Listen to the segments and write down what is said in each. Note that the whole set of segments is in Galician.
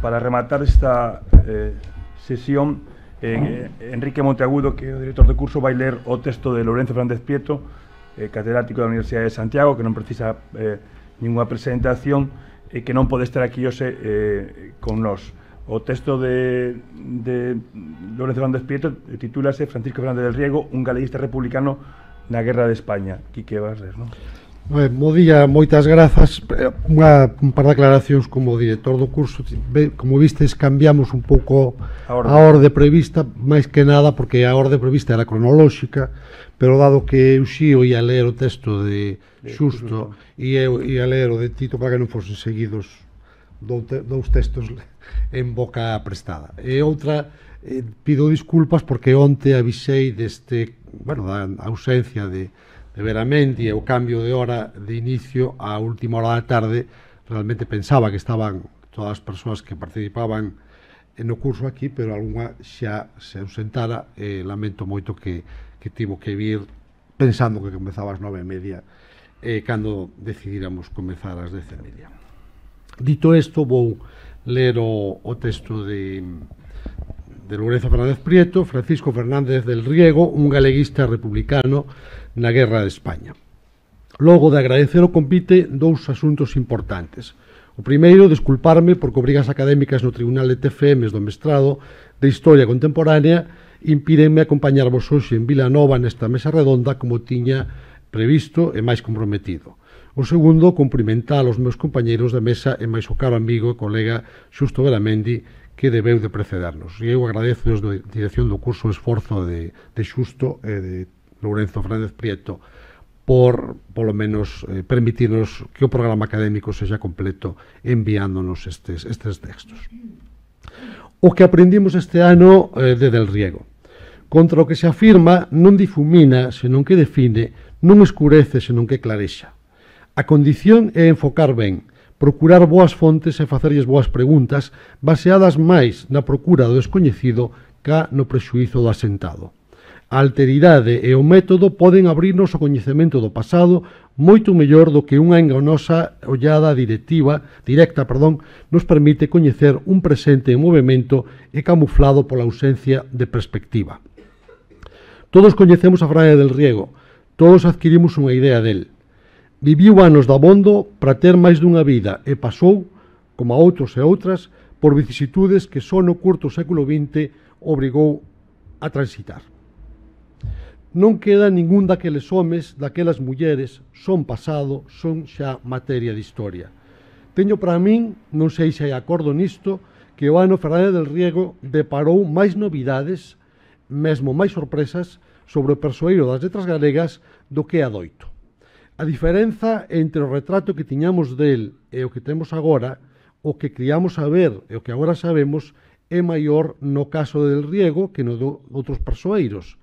para rematar esta sesión, Enrique Monteagudo, que é o director do curso, vai ler o texto de Lourenço Fernández Prieto, catedrático da Universidade de Santiago, que non precisa ninguna presentación e que non pode estar aquí hoxe con nós. O texto de Lourenço Fernández Prieto titúlase Francisco Fernández del Riego, un galeguista republicano na Guerra de España. Quique Barres, non? Bo día, moitas grazas. Un par de aclaracións como director do curso. Como vistes, cambiamos un pouco a orde prevista, máis que nada porque a orde prevista era cronolóxica, pero dado que eu xío ia ler o texto de Xusto e eu ia ler o de Tito para que non fosen seguidos dous textos en boca prestada. E outra, pido disculpas porque onte avisei deste, bueno, da ausencia de Veramendi e o cambio de hora de inicio á última hora da tarde. Realmente pensaba que estaban todas as persoas que participaban no curso aquí, pero algunha xa se ausentara e lamento moito que tivo que vir pensando que comezaba ás 9:30 cando decidíramos comezar ás 10:30. Dito isto, vou ler o texto de Lourenço Fernández Prieto, Francisco Fernández del Riego, un galeguista republicano na Guerra de España. Logo de agradecer o convite, dous asuntos importantes. O primeiro, desculparme porque obrigas académicas no Tribunal de TFMs do mestrado de Historia Contemporánea impídenme acompañarvos hoxe en Vilanova nesta mesa redonda como tiña previsto e máis comprometido. O segundo, cumprimentar os meus compañeiros de mesa e máis o caro amigo e colega Xusto Veramendi, que debeu de precedernos. E eu agradezo desde a dirección do curso o esforzo de Xusto e de Lourenço Fernández Prieto por, polo menos, permitirnos que o programa académico sexa completo enviándonos estes textos. O que aprendimos este ano de Del Riego. Contra o que se afirma non difumina, senón que define, non escurece, senón que clarexa. A condición é enfocar ben, procurar boas fontes e facerlles boas preguntas baseadas máis na procura do descoñecido ca no prexuízo do asentado. A alteridade e o método poden abrirnos o coñecemento do pasado moito mellor do que unha enganosa ollada directa, nos permite coñecer un presente en movimento e camuflado pola ausencia de perspectiva. Todos coñecemos a Fernández del Riego, todos adquirimos unha idea del. Viviu anos dabondo para ter máis dunha vida e pasou, como a outros e outras, por vicisitudes que só no curto século XX obrigou a transitar. Non queda ningún daqueles homes, daquelas mulleres, son pasado, son xa materia de historia. Teño para min, non sei se hai acordo nisto, que o ano Fernández del Riego deparou máis novidades, mesmo máis sorpresas, sobre o persoeiro das letras galegas do que adoito. A diferenza entre o retrato que tiñamos del e o que temos agora, o que criamos a ver e o que agora sabemos, é maior no caso de Del Riego que no de outros persoeiros.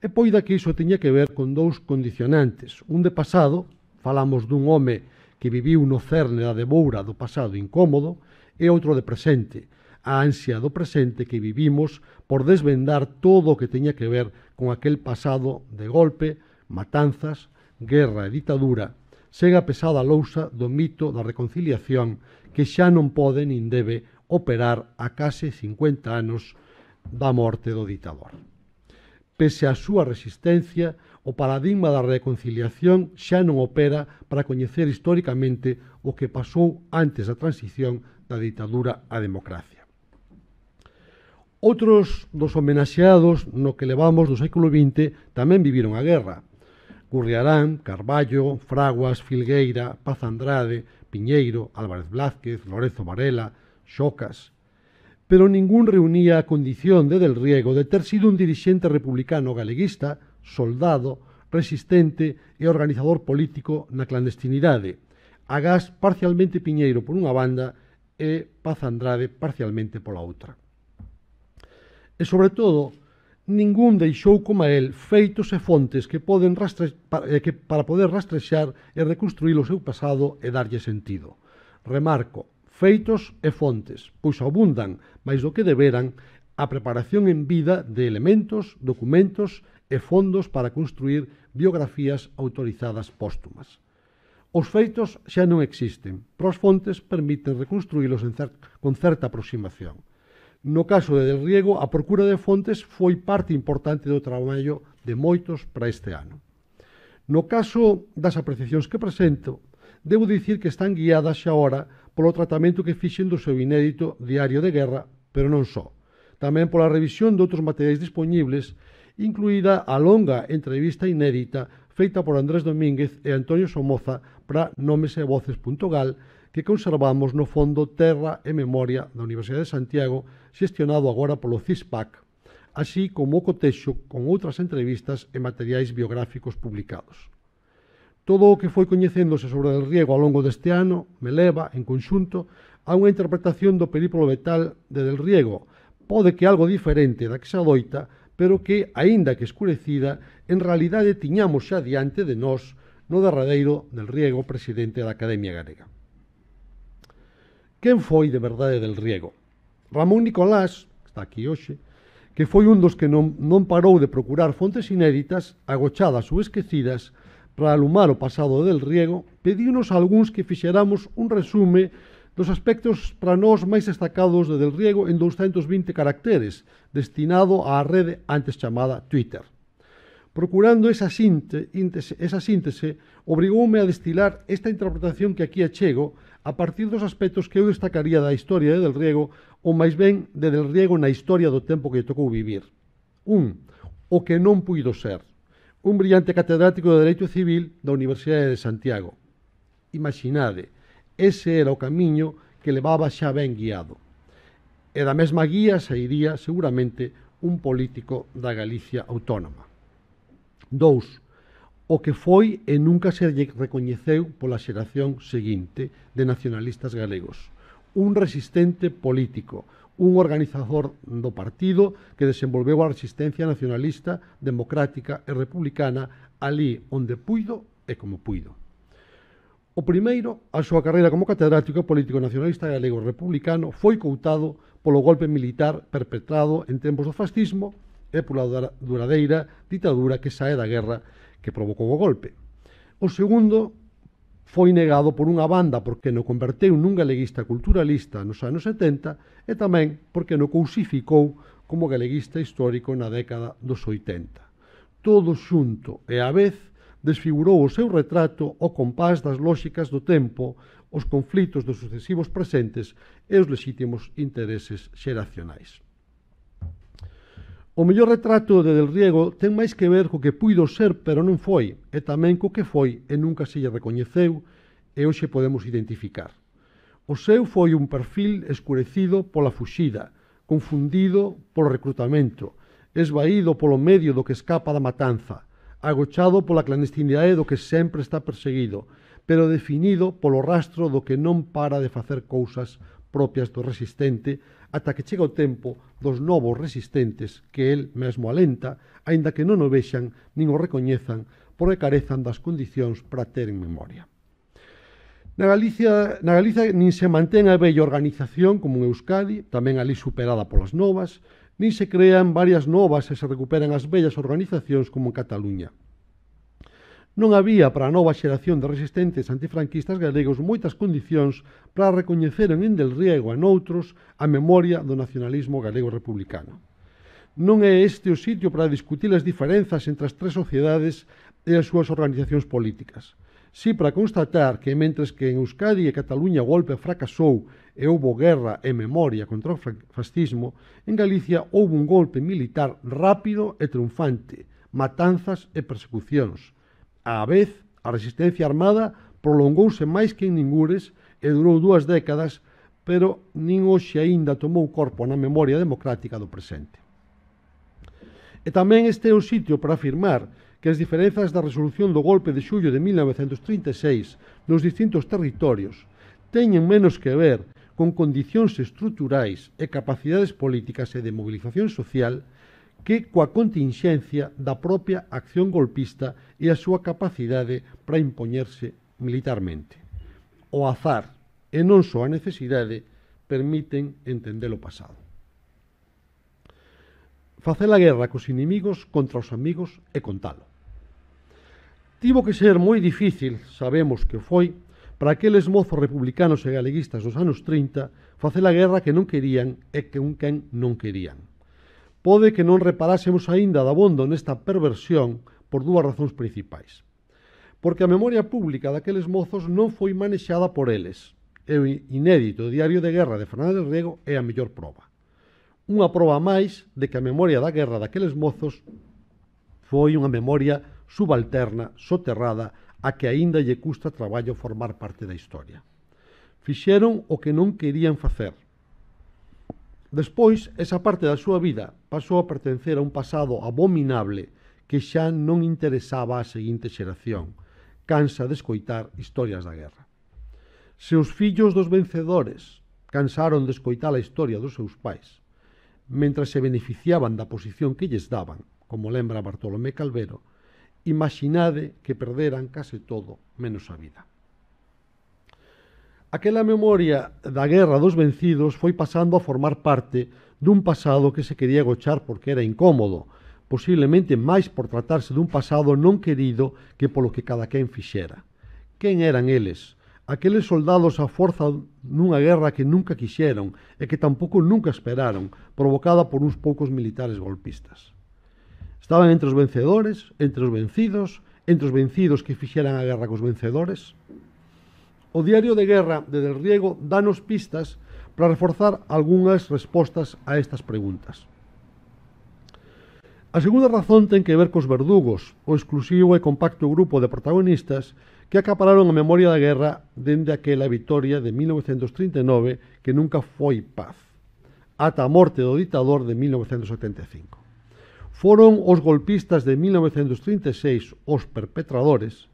E poida que iso tiña que ver con dous condicionantes. Un de pasado, falamos dun home que viviu no cerne da deboura do pasado incómodo, e outro de presente, a ansia do presente que vivimos por desvendar todo o que tiña que ver con aquel pasado de golpe, matanzas, guerra e ditadura, sega pesada lousa do mito da reconciliación que xa non pode nin debe operar a case 50 anos da morte do ditador. Pese á súa resistencia, o paradigma da reconciliación xa non opera para coñecer históricamente o que pasou antes da transición da ditadura á democracia. Outros dos homenaxeados no que levamos do século XX tamén viviron a guerra. Gurriarán, Carballo, Fraguas, Filgueira, Paz Andrade, Piñeiro, Álvarez Blázquez, Lorenzo Varela, Xocas. Pero ningún reunía a condición de Del Riego de ter sido un dirixente republicano galeguista, soldado, resistente e organizador político na clandestinidade, agás parcialmente Piñeiro por unha banda e Paz Andrade parcialmente pola outra. E, sobre todo, ningún deixou como el feitos e fontes que para poder rastrexar e reconstruir o seu pasado e darlle sentido. Remarco, feitos e fontes, pois abundan, máis do que deberan, a preparación en vida de elementos, documentos e fondos para construir biografías autorizadas póstumas. Os feitos xa non existen, pero as fontes permiten reconstruílos con certa aproximación. No caso de Del Riego, a procura de fontes foi parte importante do traballo de moitos para este ano. No caso das apreciacións que presento, debo dicir que están guiadas xa ora polo tratamento que fixen do seu inédito Diario de Guerra, pero non só. Tamén pola revisión de outros materiais disponibles, incluída a longa entrevista inédita feita por Andrés Domínguez e Antonio Somoza para nomesevoces.gal, que conservamos no Fondo Terra e Memoria da Universidade de Santiago, xestionado agora polo CISPAC, así como o cotexo con outras entrevistas e materiais biográficos publicados. Todo o que foi coñecéndose sobre Del Riego ao longo deste ano me leva, en conxunto, a unha interpretación do perípolo vital de Del Riego, pode que algo diferente da que se adoita, pero que, aínda que escurecida, en realidade tiñamos xa diante de nós no derradeiro Del Riego, presidente da Academia Galega. Quen foi de verdade Del Riego? Ramón Nicolás, que está aquí hoxe, que foi un dos que non parou de procurar fontes inéditas, agochadas ou esquecidas, para alumar o pasado de Del Riego, pediunos a algúns que fixeramos un resume dos aspectos para nós máis destacados de Del Riego en 220 caracteres, destinado á rede antes chamada Twitter. Procurando esa síntese, obrigoume a destilar esta interpretación que aquí achego a partir dos aspectos que eu destacaría da historia de Del Riego, ou máis ben de Del Riego na historia do tempo que lle tocou vivir. O que non puido ser. Un brillante catedrático de Dereito Civil da Universidade de Santiago. Imaginade, ese era o camiño que levaba xa ben guiado. E da mesma guía sairía, seguramente, un político da Galicia autónoma. 2. O que foi e nunca se lle recoñeceu pola xeración seguinte de nacionalistas galegos. Un resistente político, un organizador do partido que desenvolveu a resistencia nacionalista, democrática e republicana ali onde puido e como puido. O primeiro, a súa carreira como catedrático político nacionalista galego republicano foi coutado polo golpe militar perpetrado en tempos do fascismo e pola duradeira ditadura que sae da guerra que provocou o golpe. O segundo foi negado por unha banda porque no converteu nun galeguista culturalista nos anos 70 e tamén porque no cousificou como galeguista histórico na década dos 80. Todo xunto e á vez desfigurou o seu retrato ao compás das lóxicas do tempo, os conflitos dos sucesivos presentes e os lexítimos intereses xeracionais. O mellor retrato de Del Riego ten máis que ver co que puido ser pero non foi, e tamén co que foi e nunca se lle recoñeceu e hoxe podemos identificar. O seu foi un perfil escurecido pola fuxida, confundido polo recrutamento, esvaído polo medio do que escapa da matanza, agochado pola clandestinidade do que sempre está perseguido, pero definido polo rastro do que non para de facer cousas propias do resistente, ata que chega o tempo dos novos resistentes que el mesmo alenta, aínda que non o vexan nin o recoñezan, porque carezan das condicións para ter en memoria. Na Galicia nin se mantén a bella organización como en Euskadi, tamén ali superada polas novas, nin se crean varias novas e se recuperan as bellas organizacións como en Cataluña. Non había para a nova xeración de resistentes antifranquistas galegos moitas condicións para recoñeceren en Del Riego e noutros a memoria do nacionalismo galego republicano. Non é este o sitio para discutir as diferenzas entre as tres sociedades e as súas organizacións políticas. Si para constatar que, mentres que en Euskadi e Cataluña o golpe fracasou e houbo guerra e memoria contra o fascismo, en Galicia houbo un golpe militar rápido e triunfante, matanzas e persecucións. Á vez, a resistencia armada prolongouse máis que en ningures e durou 2 décadas, pero nin hoxe aínda tomou corpo na memoria democrática do presente. E tamén este é o sitio para afirmar que as diferenzas da resolución do golpe de xullo de 1936 nos distintos territorios teñen menos que ver con condicións estruturais e capacidades políticas e de movilización social que coa continxencia da propia acción golpista e a súa capacidade para impoñerse militarmente. O azar e non só a necesidade permiten entender o pasado. Facer a guerra cos inimigos contra os amigos e contalo. Tivo que ser moi difícil, sabemos que foi, para aqueles mozos republicanos e galeguistas dos anos 30 facer a guerra que non querían e que un quen non querían. Pode que non reparásemos aínda dabondo nesta perversión por dúas razóns principais. Porque a memoria pública daqueles mozos non foi manexada por eles. E o inédito Diario de Guerra de Fernández del Riego é a mellor proba. Unha proba máis de que a memoria da guerra daqueles mozos foi unha memoria subalterna, soterrada, a que aínda lle custa traballo formar parte da historia. Fixeron o que non querían facer. Despois, esa parte da súa vida pasou a pertencer a un pasado abominable que xa non interesaba á seguinte xeración, cansa de escoitar historias da guerra. Se os fillos dos vencedores cansaron de escoitar a historia dos seus pais, mentre se beneficiaban da posición que lles daban, como lembra Bartolomé Calvero, imaginade que perderan case todo, menos a vida. Aquela memoria da guerra dos vencidos foi pasando a formar parte dun pasado que se quería agochar porque era incómodo, posiblemente máis por tratarse dun pasado non querido que polo que cada quen fixera. Quen eran eles? Aqueles soldados a forza nunha guerra que nunca quixeron e que tampouco nunca esperaron, provocada por uns poucos militares golpistas. Estaban entre os vencedores, entre os vencidos que fixeran a guerra cos vencedores. O Diario de Guerra de Del Riego danos pistas para reforzar algunhas respostas a estas preguntas. A segunda razón ten que ver cos verdugos, o exclusivo e compacto grupo de protagonistas que acapararon a memoria da guerra dende aquela vitoria de 1939 que nunca foi paz, ata a morte do ditador de 1975. Foron os golpistas de 1936, os perpetradores,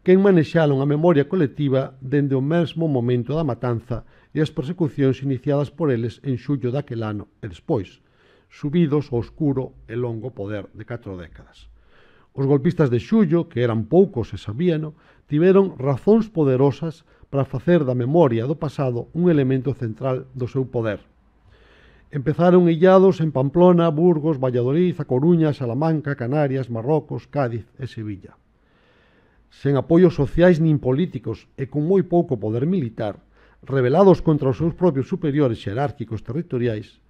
quen manexaron a memoria colectiva dende o mesmo momento da matanza e as persecucións iniciadas por eles en xullo daquel ano e despois, subidos ao oscuro e longo poder de 4 décadas. Os golpistas de xullo, que eran poucos e sabíano, tiveron razóns poderosas para facer da memoria do pasado un elemento central do seu poder. Empezaron illados en Pamplona, Burgos, Valladolid, A Coruña, Salamanca, Canarias, Marrocos, Cádiz e Sevilla. Sen apoios sociais nin políticos e con moi pouco poder militar, rebelados contra os seus propios superiores xerárquicos territoriais,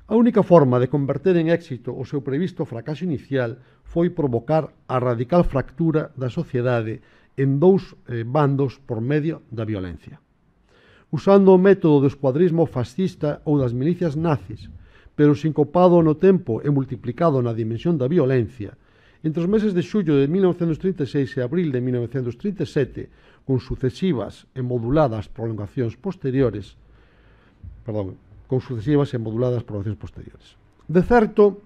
a única forma de converter en éxito o seu previsto fracaso inicial foi provocar a radical fractura da sociedade en dous bandos por medio da violencia. Usando o método do escuadrismo fascista ou das milicias nazis, pero sincopado no tempo e multiplicado na dimensión da violencia, entre os meses de xullo de 1936 e abril de 1937, con sucesivas e moduladas prolongacións posteriores, De certo,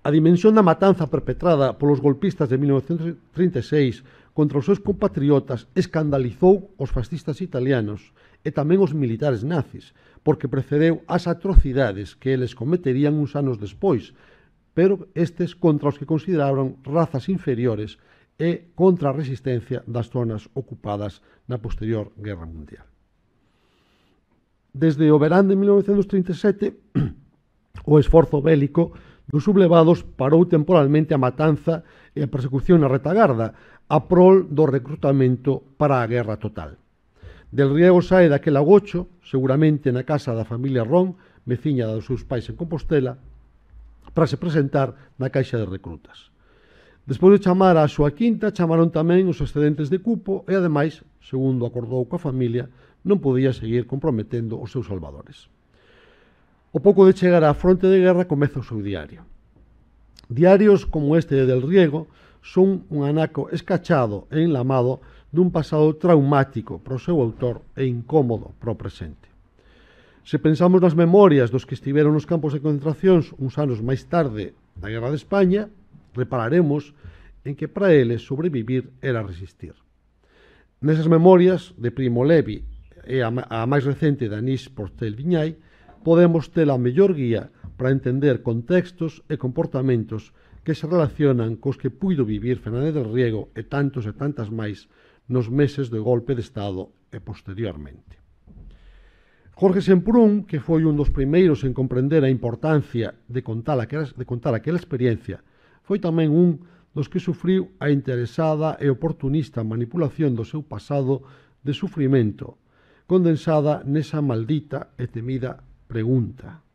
a dimensión da matanza perpetrada polos golpistas de 1936 contra os seus compatriotas escandalizou os fascistas italianos e tamén os militares nazis, porque precedeu as atrocidades que eles cometerían uns anos despois, pero estes contra os que consideraron razas inferiores e contra a resistencia das zonas ocupadas na posterior Guerra Mundial. Desde o verán de 1937, o esforzo bélico dos sublevados parou temporalmente a matanza e a persecución na retagarda, a prol do recrutamento para a guerra total. Del Riego sae daquel agocho, seguramente na casa da familia Ron, veciña dos seus pais en Compostela, para se presentar na caixa de recrutas. Despois de chamar a súa quinta, chamaron tamén os excedentes de cupo e, ademais, segundo acordou coa familia, non podía seguir comprometendo os seus salvadores. O pouco de chegar á fronte de guerra comeza o seu diario. Diarios como este de Del Riego son un anaco escachado e enlamado dun pasado traumático para o seu autor e incómodo para o presente. Se pensamos nas memorias dos que estiveron nos campos de concentracións uns anos máis tarde da Guerra de España, repararemos en que para eles sobrevivir era resistir. Nesas memorias de Primo Levi e a máis recente de Anís Portel Viñai, podemos ter a mellor guía para entender contextos e comportamentos que se relacionan cos que puido vivir Fernández del Riego e tantas máis nos meses do golpe de Estado e posteriormente. Jorge Semprún, que foi un dos primeiros en comprender a importancia de contar aquela experiencia, foi tamén un dos que sufriu a interesada e oportunista manipulación do seu pasado de sufrimento, condensada nesa maldita e temida pregunta: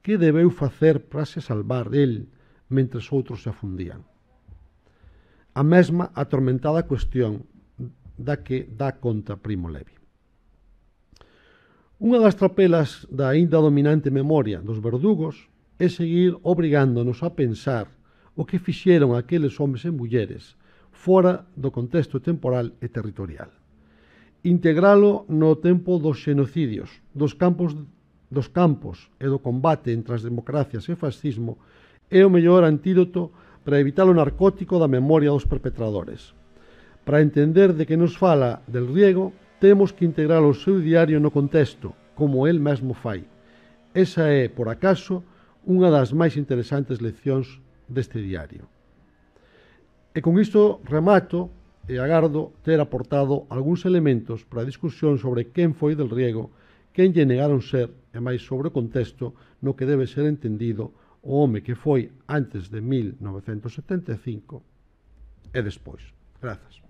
que debeu facer para se salvar el mentres outros se afundían? A mesma atormentada cuestión da que dá conta Primo Levi. Unha das trapelas da aínda dominante memoria dos verdugos é seguir obrigándonos a pensar o que fixeron aqueles homes e mulleres fora do contexto temporal e territorial. Integralo no tempo dos xenocidios, dos campos e do combate entre as democracias e o fascismo é o mellor antídoto para evitar o narcótico da memoria dos perpetradores. Para entender de que nos fala del Riego, temos que integrar o seu diario no contexto, como el mesmo fai. Esa é, por acaso, unha das máis interesantes leccións deste diario. E con isto remato e agardo ter aportado algúns elementos para a discusión sobre quen foi del Riego, quen lle negaron ser e máis sobre o contexto no que debe ser entendido o home que foi antes de 1975 e despois. Grazas.